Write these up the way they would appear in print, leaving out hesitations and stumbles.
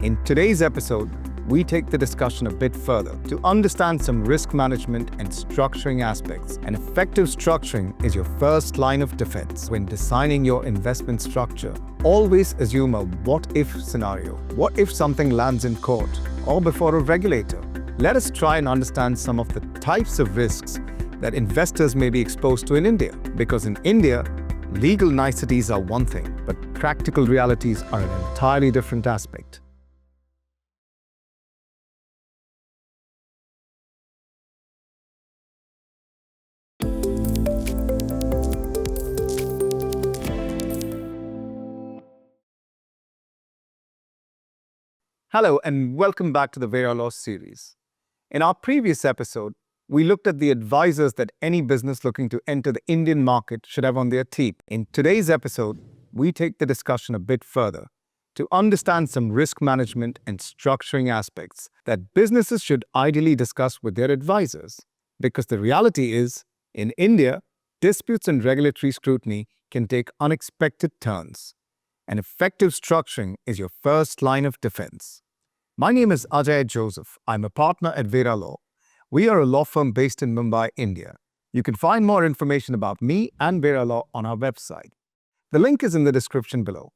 In today's episode, we take the discussion a bit further to understand some risk management and structuring aspects. And effective structuring is your first line of defense when designing your investment structure. Always assume a what-if scenario. What if something lands in court or before a regulator? Let us try and understand some of the types of risks that investors may be exposed to in India. Because in India, legal niceties are one thing, but practical realities are an entirely different aspect. Hello and welcome back to the Veyrah Law series. In our previous episode, we looked at the advisors that any business looking to enter the Indian market should have on their team. In today's episode, we take the discussion a bit further to understand some risk management and structuring aspects that businesses should ideally discuss with their advisors. Because the reality is, in India, disputes and regulatory scrutiny can take unexpected turns, and effective structuring is your first line of defense. My name is Ajay Joseph. I'm a partner at Veyrah Law. We are a law firm based in Mumbai, India. You can find more information about me and Veyrah Law on our website. The link is in the description below.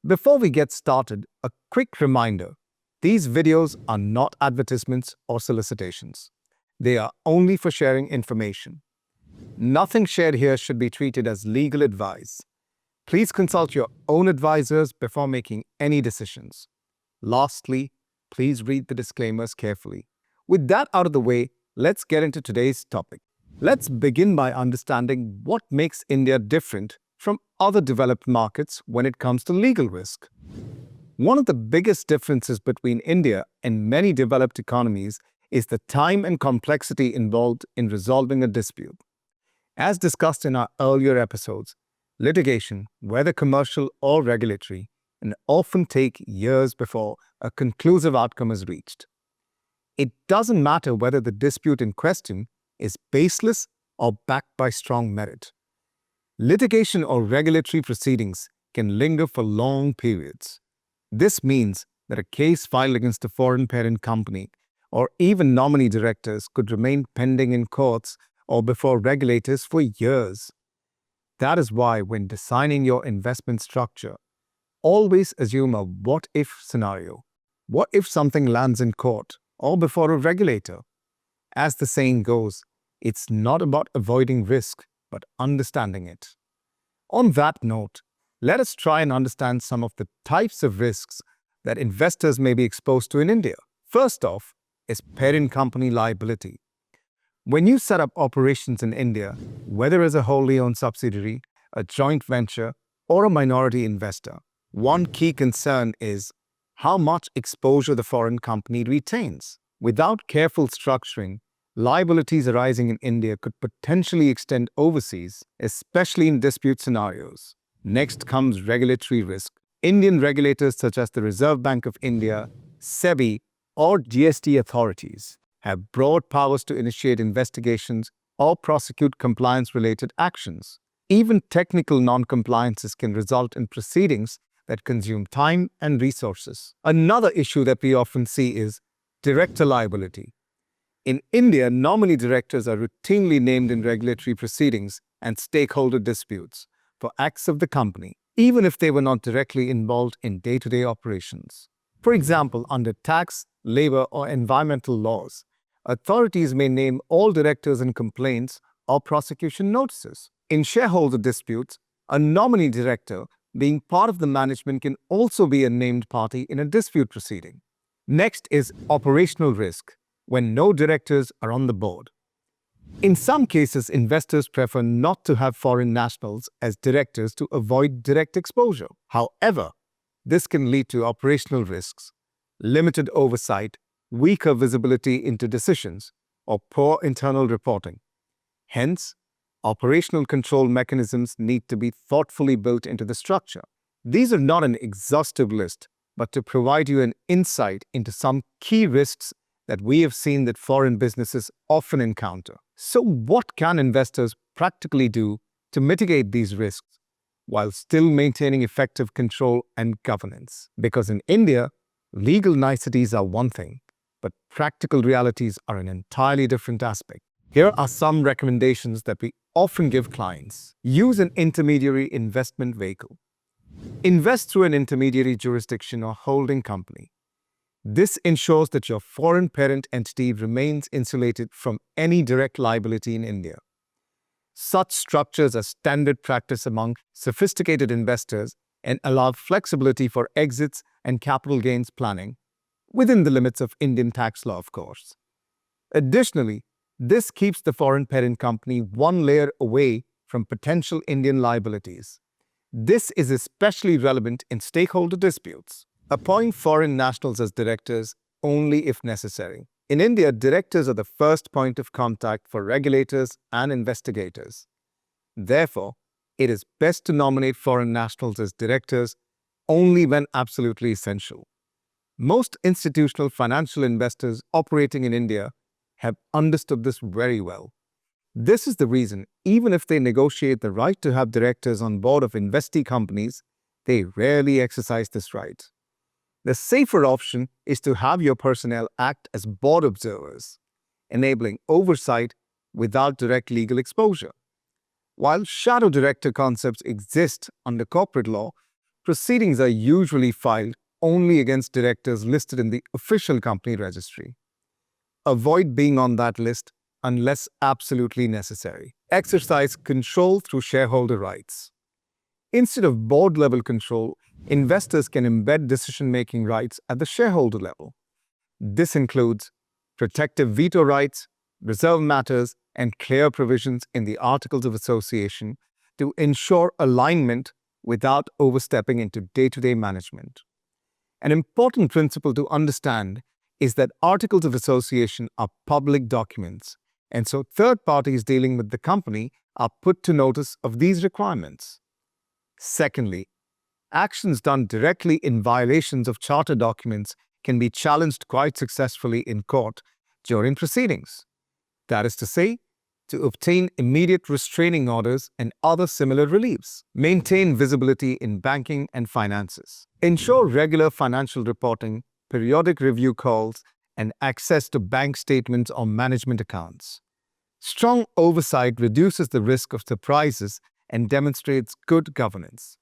Before we get started, a quick reminder. These videos are not advertisements or solicitations. They are only for sharing information. Nothing shared here should be treated as legal advice. Please consult your own advisors before making any decisions. Lastly, please read the disclaimers carefully. With that out of the way, let's get into today's topic. Let's begin by understanding what makes India different from other developed markets when it comes to legal risk. One of the biggest differences between India and many developed economies is the time and complexity involved in resolving a dispute. As discussed in our earlier episodes, litigation, whether commercial or regulatory, can often take years before a conclusive outcome is reached. It doesn't matter whether the dispute in question is baseless or backed by strong merit. Litigation or regulatory proceedings can linger for long periods. This means that a case filed against a foreign parent company or even nominee directors could remain pending in courts or before regulators for years. That is why when designing your investment structure, always assume a what-if scenario. What if something lands in court or before a regulator? As the saying goes, it's not about avoiding risk, but understanding it. On that note, let us try and understand some of the types of risks that investors may be exposed to in India. First off is parent company liability. When you set up operations in India, whether as a wholly owned subsidiary, a joint venture, or a minority investor, one key concern is how much exposure the foreign company retains. Without careful structuring, liabilities arising in India could potentially extend overseas, especially in dispute scenarios. Next comes regulatory risk. Indian regulators such as the Reserve Bank of India, SEBI, or GST authorities have broad powers to initiate investigations or prosecute compliance-related actions. Even technical non-compliances can result in proceedings that consume time and resources. Another issue that we often see is director liability. In India, nominee directors are routinely named in regulatory proceedings and stakeholder disputes for acts of the company, even if they were not directly involved in day-to-day operations. For example, under tax, labor, or environmental laws, authorities may name all directors in complaints or prosecution notices. In shareholder disputes, a nominee director, being part of the management, can also be a named party in a dispute proceeding. Next is operational risk, when no directors are on the board. In some cases, investors prefer not to have foreign nationals as directors to avoid direct exposure. However, this can lead to operational risks, limited oversight, weaker visibility into decisions, or poor internal reporting. Hence, operational control mechanisms need to be thoughtfully built into the structure. These are not an exhaustive list, but to provide you an insight into some key risks that we have seen that foreign businesses often encounter. So what can investors practically do to mitigate these risks while still maintaining effective control and governance? Because in India, Legal niceties are one thing, but practical realities are an entirely different aspect. Here are some recommendations that we often give clients. Use an intermediary investment vehicle. Invest through an intermediary jurisdiction or holding company. This ensures that your foreign parent entity remains insulated from any direct liability in India. Such structures are standard practice among sophisticated investors and allow flexibility for exits and capital gains planning, within the limits of Indian tax law, of course. Additionally, this keeps the foreign parent company one layer away from potential Indian liabilities. This is especially relevant in stakeholder disputes. Appoint foreign nationals as directors only if necessary. In India, directors are the first point of contact for regulators and investigators. Therefore, it is best to nominate foreign nationals as directors only when absolutely essential. Most institutional financial investors operating in India have understood this very well. This is the reason, even if they negotiate the right to have directors on board of investee companies, they rarely exercise this right. The safer option is to have your personnel act as board observers, enabling oversight without direct legal exposure. While shadow director concepts exist under corporate law, proceedings are usually filed only against directors listed in the official company registry. Avoid being on that list unless absolutely necessary. Exercise control through shareholder rights. Instead of board-level control, investors can embed decision-making rights at the shareholder level. This includes protective veto rights, reserve matters, and clear provisions in the Articles of Association to ensure alignment without overstepping into day-to-day management. An important principle to understand is that Articles of Association are public documents, and so third parties dealing with the company are put to notice of these requirements. Secondly, actions done directly in violations of charter documents can be challenged quite successfully in court during proceedings. That is to say, to obtain immediate restraining orders and other similar reliefs. Maintain visibility in banking and finances. Ensure regular financial reporting, periodic review calls, and access to bank statements or management accounts. Strong oversight reduces the risk of surprises and demonstrates good governance.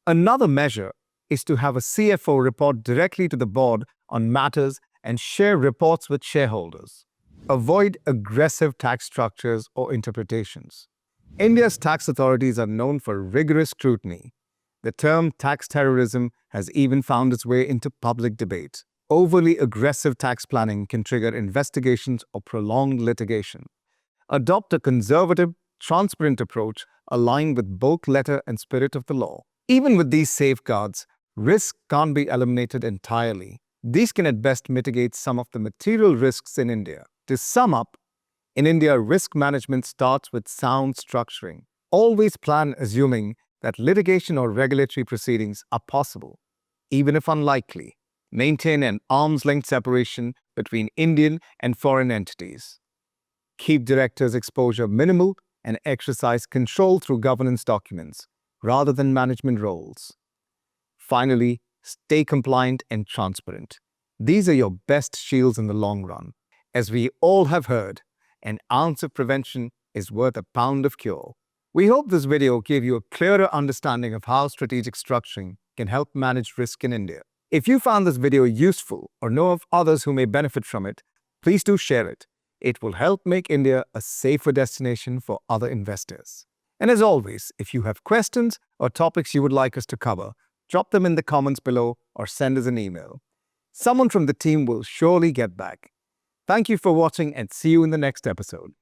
Another measure is to have a CFO report directly to the board on matters and share reports with shareholders. Avoid aggressive tax structures or interpretations. India's tax authorities are known for rigorous scrutiny. The term tax terrorism has even found its way into public debate. Overly aggressive tax planning can trigger investigations or prolonged litigation. Adopt a conservative, transparent approach aligned with both letter and spirit of the law. Even with these safeguards, risk can't be eliminated entirely. These can at best mitigate some of the material risks in India. To sum up, in India, risk management starts with sound structuring. Always plan assuming that litigation or regulatory proceedings are possible, even if unlikely. Maintain an arm's length separation between Indian and foreign entities. Keep directors' exposure minimal and exercise control through governance documents rather than management roles. Finally, stay compliant and transparent. These are your best shields in the long run. As we all have heard, an ounce of prevention is worth a pound of cure. We hope this video gave you a clearer understanding of how strategic structuring can help manage risk in India. If you found this video useful or know of others who may benefit from it, please do share it. It will help make India a safer destination for other investors. And as always, if you have questions or topics you would like us to cover, drop them in the comments below or send us an email. Someone from the team will surely get back. Thank you for watching and see you in the next episode.